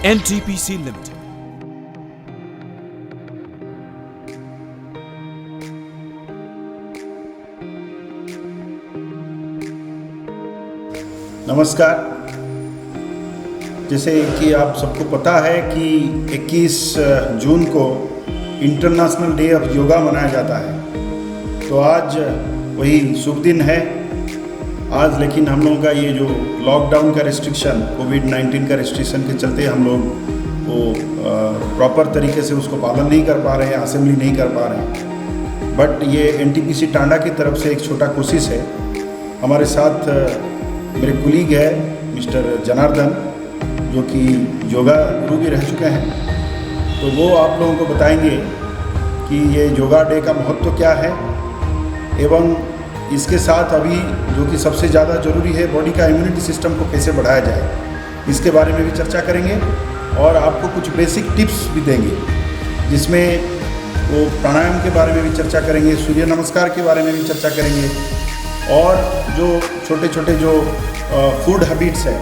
NTPC Limited. नमस्कार। जैसे कि आप सबको पता है कि 21 जून को इंटरनेशनल डे ऑफ योगा मनाया जाता है, तो आज वही शुभ दिन है आज। लेकिन हम लोगों का ये जो लॉकडाउन का रिस्ट्रिक्शन, कोविड-19 का रिस्ट्रिक्शन के चलते हम लोग वो प्रॉपर तरीके से उसको पालन नहीं कर पा रहे हैं, असेंबली नहीं कर पा रहे हैं। बट ये एनटीपीसी टांडा की तरफ से एक छोटा कोशिश है। हमारे साथ मेरे कुलीग है मिस्टर जनार्दन, जो कि योगा गुरु भी रह चुके हैं, तो वो आप लोगों को बताएंगे कि ये योगा डे का महत्व क्या है, एवं इसके साथ अभी जो कि सबसे ज़्यादा ज़रूरी है, बॉडी का इम्यूनिटी सिस्टम को कैसे बढ़ाया जाए, इसके बारे में भी चर्चा करेंगे। और आपको कुछ बेसिक टिप्स भी देंगे, जिसमें वो प्राणायाम के बारे में भी चर्चा करेंगे, सूर्य नमस्कार के बारे में भी चर्चा करेंगे, और जो छोटे छोटे जो फूड हैबिट्स है,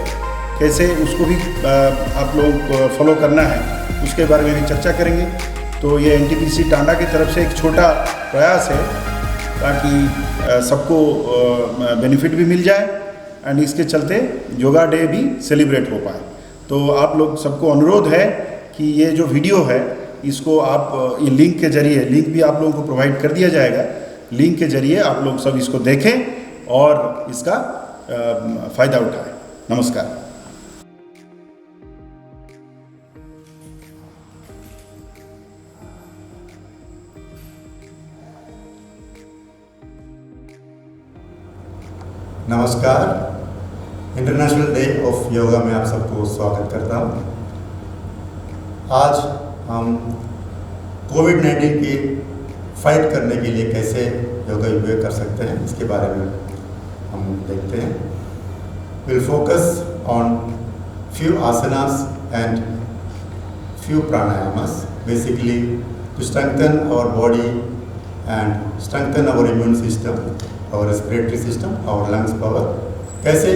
कैसे उसको भी आप लोग को फॉलो करना है, उसके बारे में भी चर्चा करेंगे। तो ये एनटीपीसी टांडा की तरफ से एक छोटा प्रयास है, ताकि सबको बेनिफिट भी मिल जाए एंड इसके चलते योगा डे भी सेलिब्रेट हो पाए। तो आप लोग सबको अनुरोध है कि ये जो वीडियो है, इसको आप ये लिंक के जरिए, लिंक भी आप लोगों को प्रोवाइड कर दिया जाएगा, लिंक के जरिए आप लोग सब इसको देखें और इसका फ़ायदा उठाएं। नमस्कार। नमस्कार। इंटरनेशनल डे ऑफ योगा में आप सबको स्वागत करता हूँ। आज हम कोविड-19 की फाइट करने के लिए कैसे योगा उपयोग कर सकते हैं, इसके बारे में हम देखते हैं। Will focus on few asanas and few pranayamas, basically to strengthen our body and strengthen our immune system, our respiratory system, our lungs power. कैसे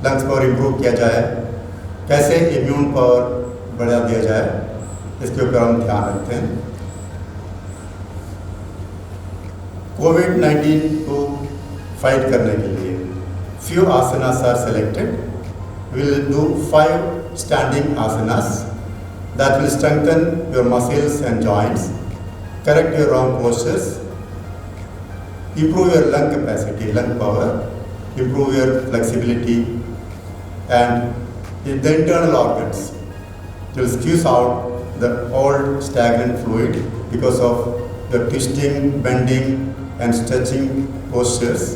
लंग्स पावर इम्प्रूव किया जाए, कैसे इम्यून पावर बढ़ा दिया जाए, इसके ऊपर हम ध्यान रखते हैं। कोविड-19 को फाइट करने के लिए few asanas are selected. Will do 5 standing asanas that will strengthen your muscles and joints, correct your wrong postures, improve your lung capacity, lung power, improve your flexibility, and in the internal organs, it will squeeze out the old stagnant fluid because of the twisting, bending, and stretching postures,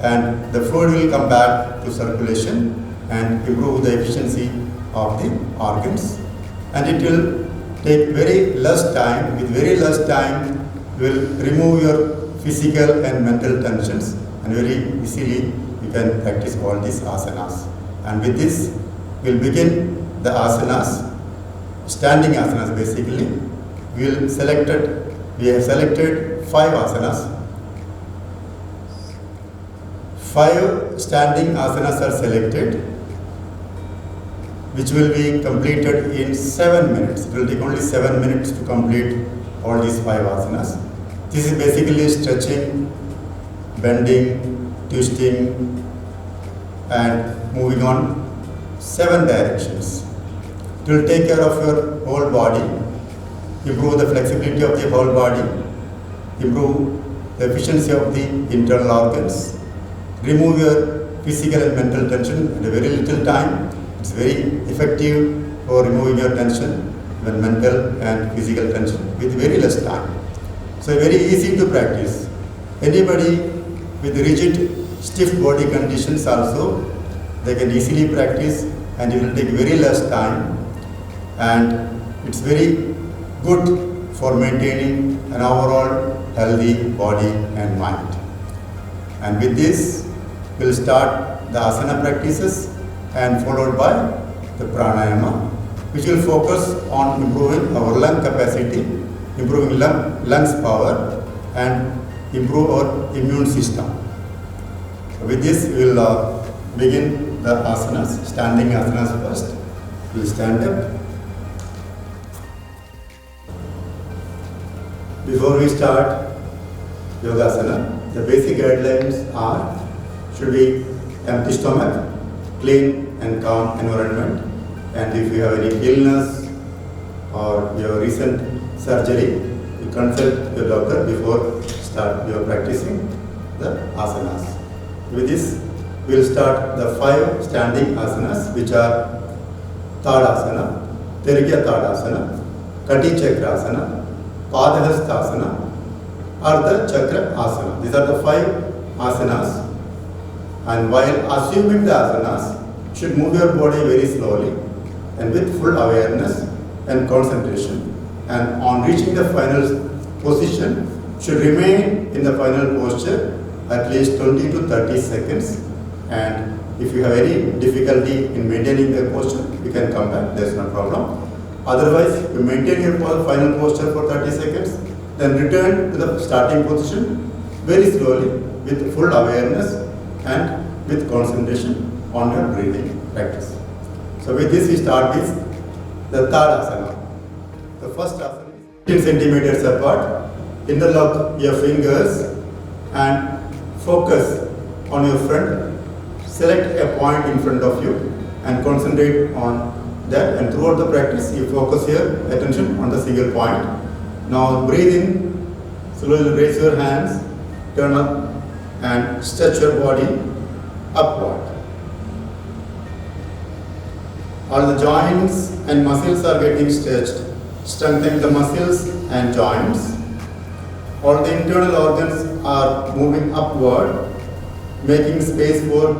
and the fluid will come back to circulation and improve the efficiency of the organs. And it will take very less time. With very less time, you will remove your physical and mental tensions, and very easily you can practice all these asanas. And with this, we'll begin the asanas, standing asanas basically. We have selected 5 asanas. 5 standing asanas are selected, which will be completed in 7 minutes. It will take only 7 minutes to complete all these 5 asanas. This is basically stretching, bending, twisting, and moving on 7 directions. It will take care of your whole body, improve the flexibility of the whole body, improve the efficiency of the internal organs, remove your physical and mental tension in a very little time. It's very effective for removing your tension, when mental and physical tension, with very less time. So very easy to practice. Anybody with rigid, stiff body conditions also, they can easily practice, and it will take very less time, and it's very good for maintaining an overall healthy body and mind. And with this, we'll start the asana practices, and followed by the pranayama, which will focus on improving our lung capacity, improving lungs power, and improve our immune system. With this, we will begin the asanas, standing asanas first. We'll stand up. Before we start Yogasana, the basic guidelines are should be empty stomach, clean and calm environment, and if you have any illness or your recent surgery, you consult your doctor before start your practicing the asanas. With this, we will start the 5 standing asanas, which are Tadasana, Tirgya Tadasana, Kati Chakrasana, Padahastasana, Ardha Chakra Asana. These are the 5 asanas. And while assuming the asanas, you should move your body very slowly and with full awareness and concentration. And on reaching the final position, should remain in the final posture at least 20 to 30 seconds. And if you have any difficulty in maintaining the posture, you can come back, there is no problem. Otherwise, you maintain your final posture for 30 seconds, then return to the starting position very slowly with full awareness and with concentration on your breathing practice. So with this we start with the Tadasana. The first asana is 15 centimeters apart. Interlock your fingers and focus on your front. Select a point in front of you and concentrate on that, and throughout the practice you focus your attention on the single point. Now breathe in, slowly raise your hands, turn up and stretch your body upward. All the joints and muscles are getting stretched. Strengthen the muscles and joints. All the internal organs are moving upward, making space for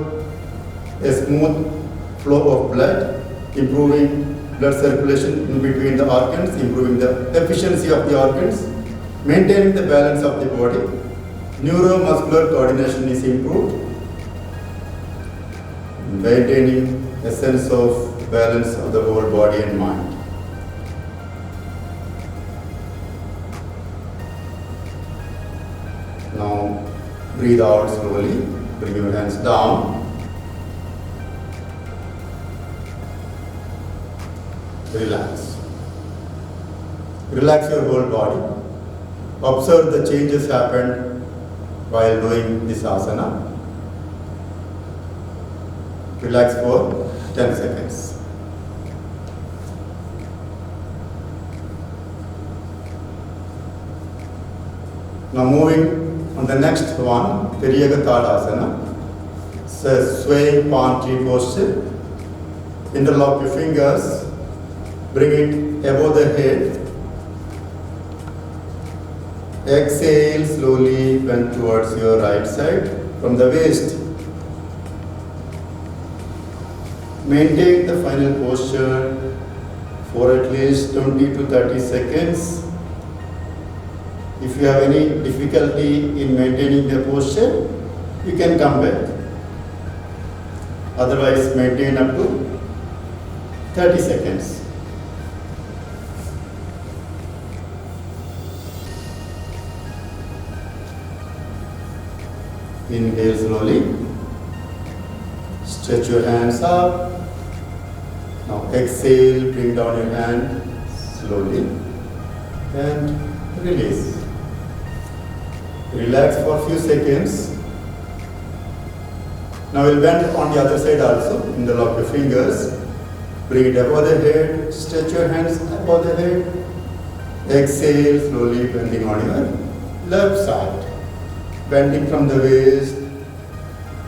a smooth flow of blood, improving blood circulation in between the organs, improving the efficiency of the organs, maintaining the balance of the body. Neuromuscular coordination is improved, maintaining a sense of balance of the whole body and mind. Now breathe out slowly, bring your hands down. Relax. Relax your whole body. Observe the changes happened while doing this asana. Relax for 10 seconds. Now moving on the next one, Tiryaga Tadasana. It's a swaying palm tree posture. Interlock your fingers. Bring it above the head. Exhale slowly, bend towards your right side from the waist. Maintain the final posture for at least 20 to 30 seconds. If you have any difficulty in maintaining the posture, you can come back. Otherwise, maintain up to 30 seconds. Inhale slowly. Stretch your hands up. Now exhale, bring down your hand slowly and release. Relax for a few seconds. Now we'll bend on the other side also. Interlock your fingers. Bring it above the head. Stretch your hands above the head. Exhale slowly, bending on your left side. Bending from the waist,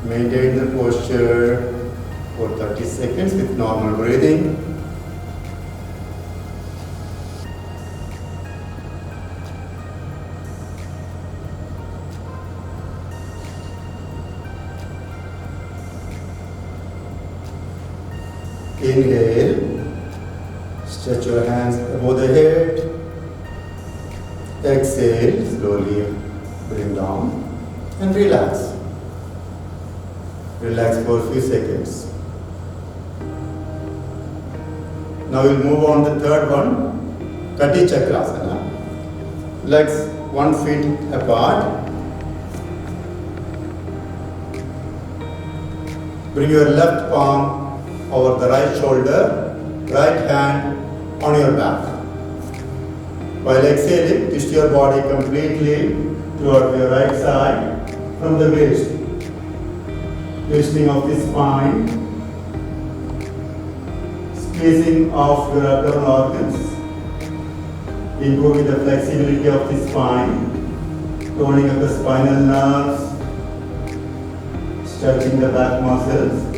maintain the posture for 30 seconds with normal breathing. Inhale, stretch your hands above the head. Exhale, slowly bring down. And relax. Relax for a few seconds. Now we'll move on to the third one, Kati Chakrasana. Legs 1 foot apart. Bring your left palm over the right shoulder, right hand on your back. While exhaling, twist your body completely toward your right side from the waist. Twisting of the spine, squeezing of your abdominal organs, improving the flexibility of the spine, toning up the spinal nerves, stretching the back muscles.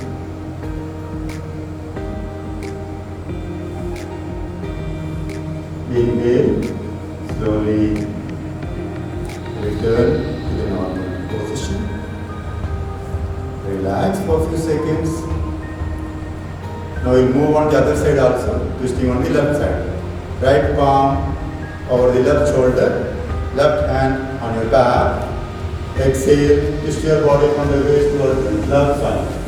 Inhale, slowly return to the normal position. Relax for a few seconds. Now we'll move on the other side also, twisting on the left side. Right palm over the left shoulder, left hand on your back. Exhale, twist your body from the waist towards the left side.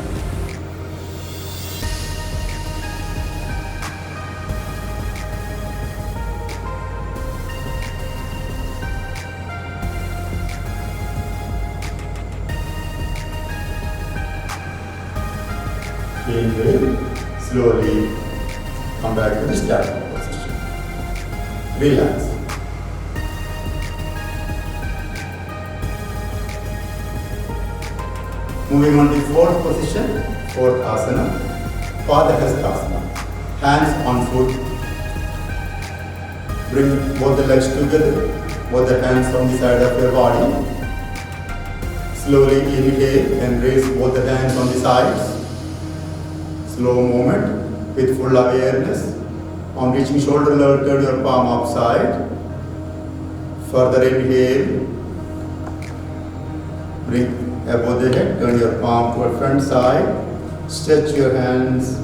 Inhale, slowly come back to the starting position. Relax. Moving on to the fourth position, fourth asana, Padahastasana. Hands on foot. Bring both the legs together, both the hands on the side of your body. Slowly inhale and raise both the hands on the sides. Slow movement with full awareness. On reaching shoulder level, turn your palm upside. Further inhale. Bring above the head, turn your palm toward front side. Stretch your hands.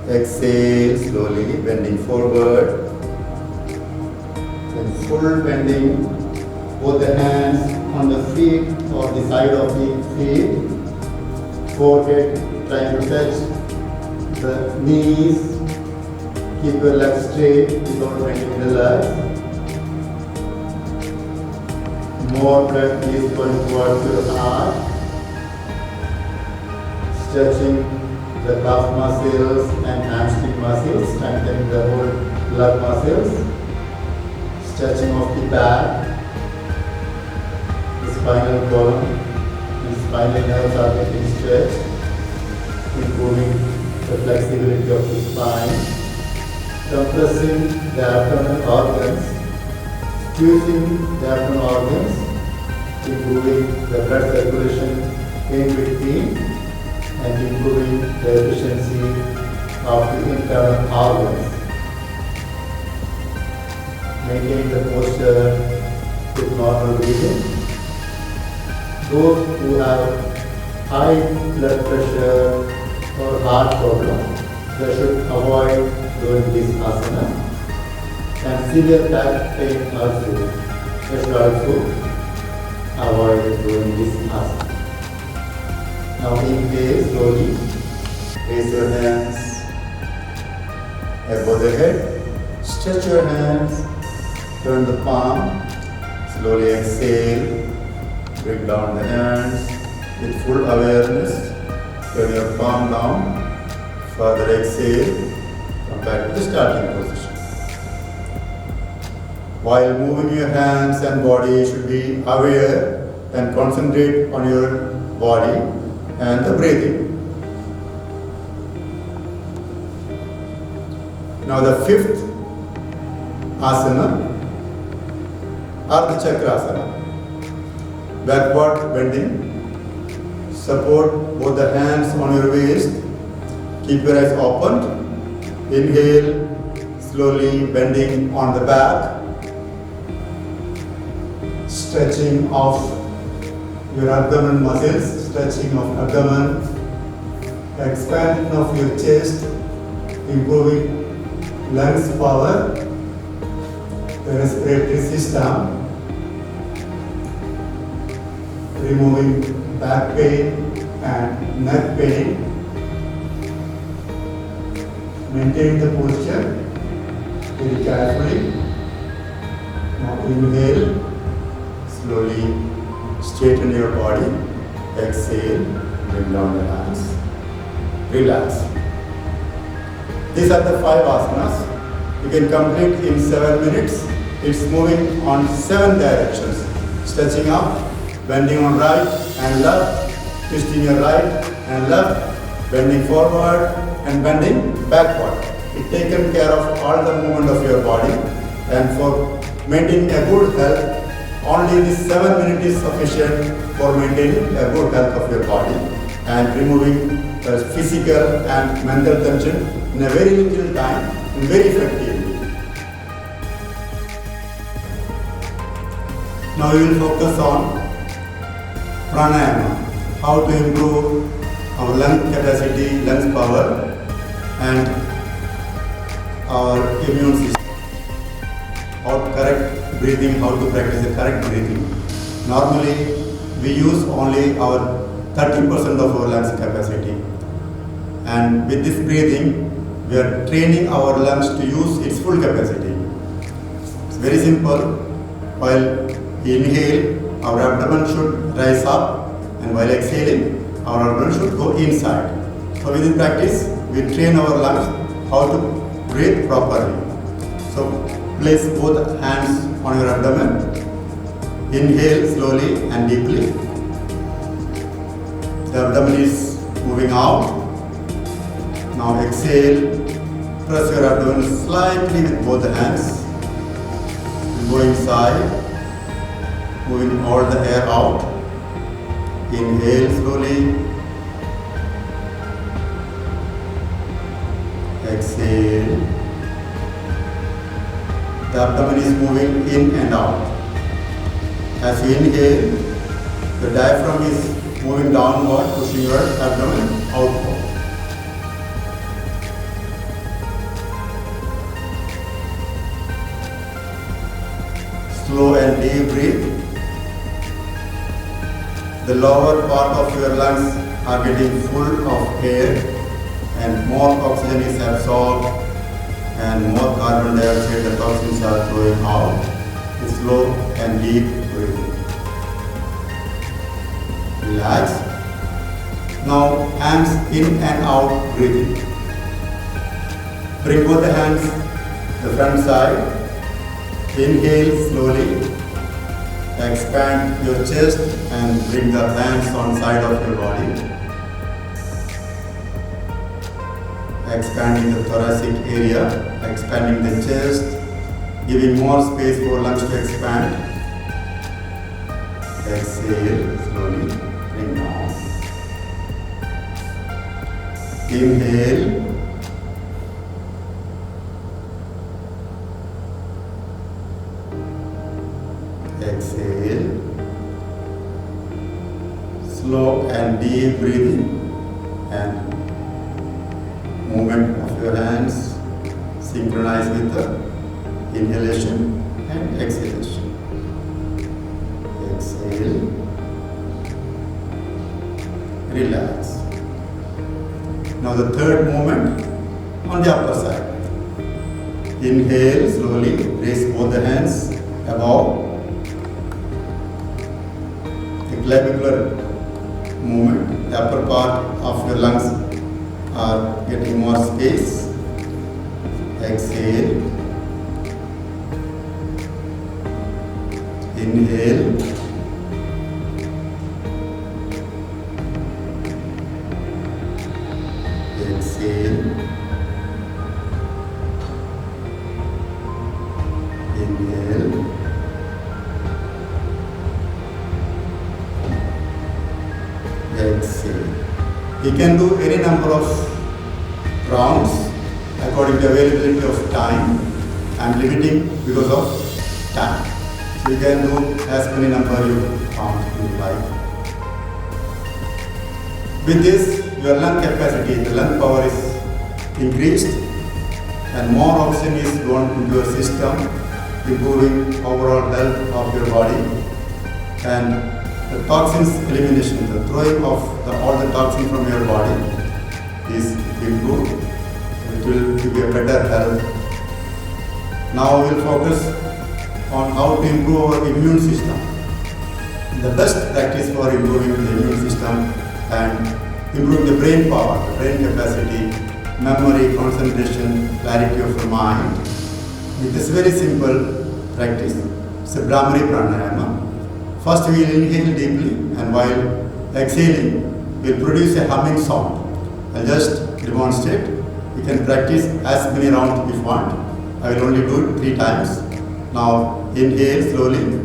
Exhale, slowly bending forward. Then full bending. Both the hands on the feet or the side of the feet. Forehead trying to touch the knees. Keep your legs straight without bending the legs. More breath is going towards your heart. Stretching the calf muscles and hamstring muscles, strengthening the whole leg muscles. Stretching of the back, the spinal column, and spinal nerves are getting stretched, improving the flexibility of the spine, compressing the abdominal organs, squeezing the abdominal organs, improving the blood circulation in between, and improving the efficiency of the internal organs. Maintain the posture with normal breathing. Those who have high blood pressure or heart problem, they should avoid doing this asana. And severe back pain also, they should also avoid doing this asana. Now inhale slowly, raise your hands above the head, stretch your hands, turn the palm, slowly exhale, bring down the hands with full awareness. Turn your palm down, further exhale, come back to the starting position. While moving your hands and body, you should be aware and concentrate on your body and the breathing. Now the fifth asana, Ardha Chakrasana. Backward bending. Support both the hands on your waist. Keep your eyes open. Inhale, slowly bending on the back. Stretching of your abdomen muscles, stretching of abdomen, expansion of your chest, improving lungs power, the respiratory system, removing back pain and neck pain. Maintain the posture very carefully. Now inhale, slowly straighten your body. Exhale, bring down the hands. Relax. These are the 5 asanas. You can complete in 7 minutes it's moving on 7 directions. Stretching up, bending on right and left, twisting your right and left, bending forward and bending backward. It taken care of all the movement of your body, and for maintaining a good health, only this 7 minutes is sufficient for maintaining a good health of your body and removing the physical and mental tension in a very little time and very effectively. Now we will focus on pranayama, how to improve our lung capacity, lungs power and our immune system. How to correct breathing, how to practice the correct breathing. Normally we use only our 30% of our lungs capacity, and with this breathing we are training our lungs to use its full capacity. It's very simple. While inhale, our abdomen should rise up, and while exhaling, our abdomen should go inside. So with this practice, we train our lungs how to breathe properly. So place both hands on your abdomen. Inhale slowly and deeply. The abdomen is moving out. Now exhale. Press your abdomen slightly with both the hands. Go inside. Moving all the air out. Inhale slowly. Exhale. The abdomen is moving in and out. As you inhale, the diaphragm is moving downward, pushing your abdomen outward. Slow and deep breathe. The lower part of your lungs are getting full of air, and more oxygen is absorbed and more carbon dioxide, the toxins are flowing out. Slow and deep breathing. Relax. Now hands in and out breathing. Bring both the hands the front side. Inhale slowly. Expand your chest and bring the hands on side of your body. Expanding the thoracic area, expanding the chest, giving more space for lungs to expand. Exhale slowly, bring down. Inhale. Exhale. Slow and deep breathing and movement of your hands synchronize with the inhalation and exhalation. Exhale. Relax. Now the third movement on the upper side. Inhale slowly, raise both the hands above. The clavicular movement, the upper part of your lungs are getting more space. Exhale. Inhale. Exhale. Inhale. Exhale. You can do any number of rounds according to availability of time. I am limiting because of time. So you can do as many number you count you like. With this, your lung capacity, the lung power is increased and more oxygen is gone into your system, improving overall health of your body, and the toxins elimination, the throwing of all the toxins from your body is improved. It will give you a better health. Now we will focus on how to improve our immune system. The best practice for improving the immune system and improving the brain power, the brain capacity, memory, concentration, clarity of the mind. It is very simple. practice. It's a Brahmari Pranayama. First we will inhale deeply, and while exhaling, we will produce a humming sound. I'll just demonstrate. You can practice as many rounds if you want. I will only do it 3 times. Now inhale slowly.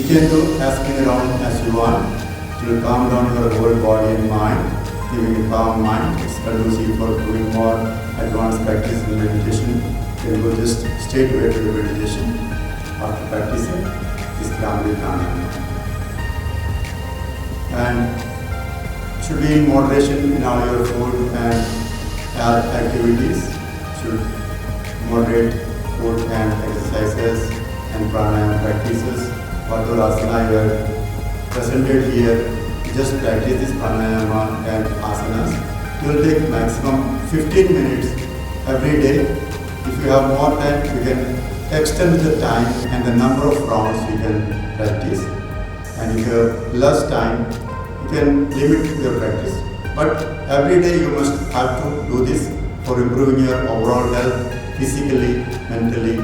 You can do as many rounds as you want. It will calm down your whole body and mind, giving a calm mind. It's conducive for doing more advanced practice in meditation. You can go just straight away to the meditation after practicing this Brahmari Pranayama. And should be in moderation in all your food and activities. Should moderate food and exercises and pranayama practices. Whatever asana you have presented here, just practice this pranayama and asanas. You will take maximum 15 minutes every day. If you have more time, you can extend the time and the number of rounds you can practice. And if you have less time, you can limit your practice. But every day you must have to do this for improving your overall health, physically, mentally.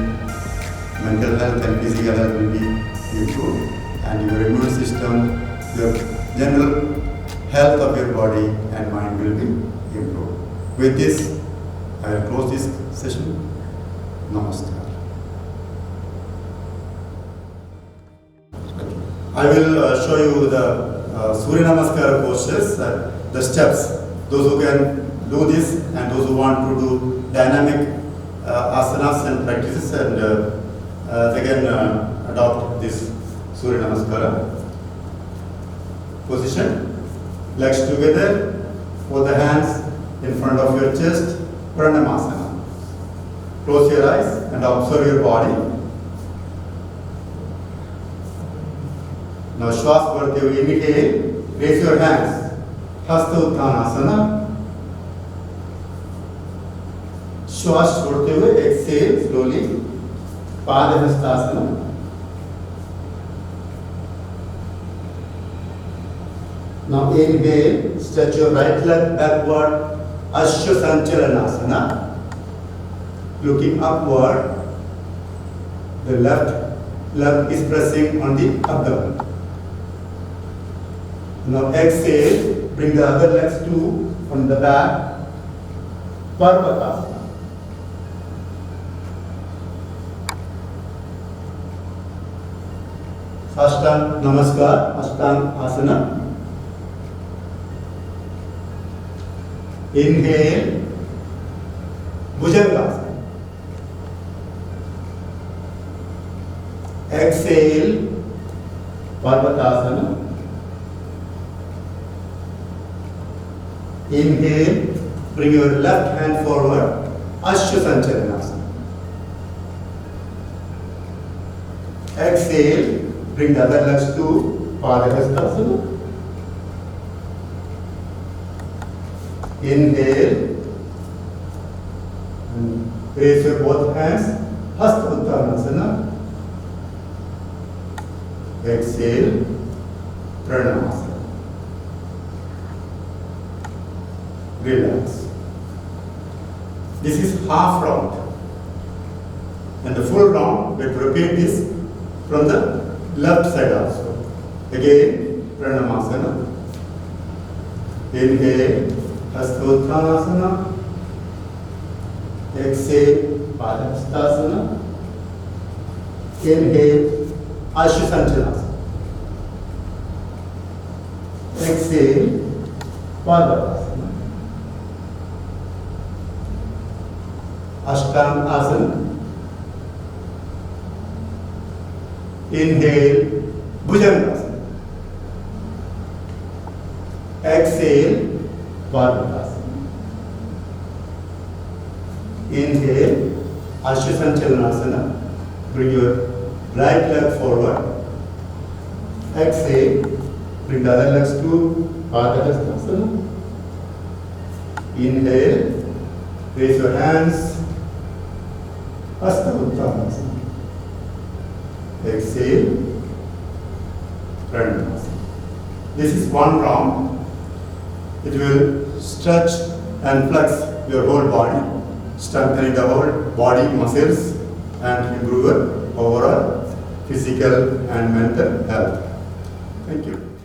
Mental health and physical health will be improved, and your immune system, your general health of your body and mind will be improved. With this, I will close this session. Namaskar. I will show you the Surya Namaskar postures, the steps. Those who can do this and those who want to do dynamic asanas and practices, and they can adopt this Surya Namaskara position. Legs together, both the hands in front of your chest, Pranamasana. Close your eyes and observe your body. Now Shwas bharte hue inhale, raise your hands, Hasta Uttanasana. Shwas छोड़ते हुए exhale slowly, Padahastasana. Now inhale, stretch your right leg backward, Ashya Sanchalanasana. Looking upward, the left leg is pressing on the abdomen. Now exhale, bring the other legs to from the back, Parvatasana. Ashtang Namaskar, Ashtang Asana. Inhale, Bhujangasana. Exhale, Parvatasana. Inhale, bring your left hand forward, Ashya Sanchalanasana. Exhale, bring the other legs to Padahastasana. Inhale, and raise your both hands, Hasta Uttanasana. Exhale, Pranamasana. Relax. This is half round. And the full round, we have to repeat this from the left side also. Again, Pranamasana. Inhale, Hasta Uttanasana. Exhale, Padahastasana. Inhale, Ashya Sanchalanasana. Exhale, Padahastasana. Ashtang Asana. Inhale, Bhujangasana. Exhale, Padmakasana. Inhale, Ashtachanchalanasana. Bring your right leg forward. Exhale, bring the other legs to Padmakasana. Inhale, raise your hands, Hasta Uttanasana. Exhale, Pranayama. This is one round. It will stretch and flex your whole body, strengthening the whole body muscles and improve your overall physical and mental health. Thank you.